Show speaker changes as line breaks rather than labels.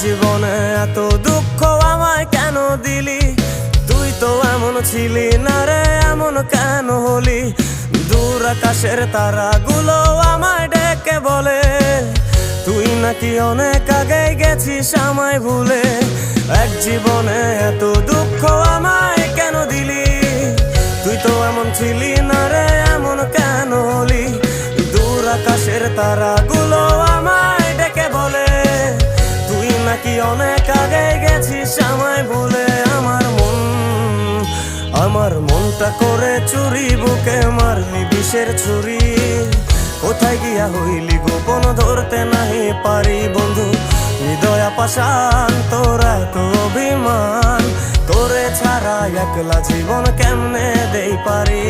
জীবনে এত দুঃখ আমায় কেন দিলি? তুই তো এমন ছিলি না রে, এমন কেন হলি? দূর আকাশের তারাগুলো আমায় ডেকে বলে তুই নাকি অনেক আগে গেছিস আমায় ভুলে। এক জীবনে এত দুঃখ আমায় কেন দিলি? তুই তো এমন ছিলি না রে, এমন কেন হলি? দূর আকাশের তারাগুলো আমায় ডেকে বলে তুই নাকি অনেক আগে গেছিস আমায় ভুলে। আমার মনটা করে চুরি, বুকে মারলি বিষের ছুরি। কোথায় গিয়া হইলি গোপন ধরতে নাহি পারি বন্ধু। হৃদয় পাষাণ তোর এত অভিমান, তোরে ছাড়া একলা জীবন কেমনে দেই পারি?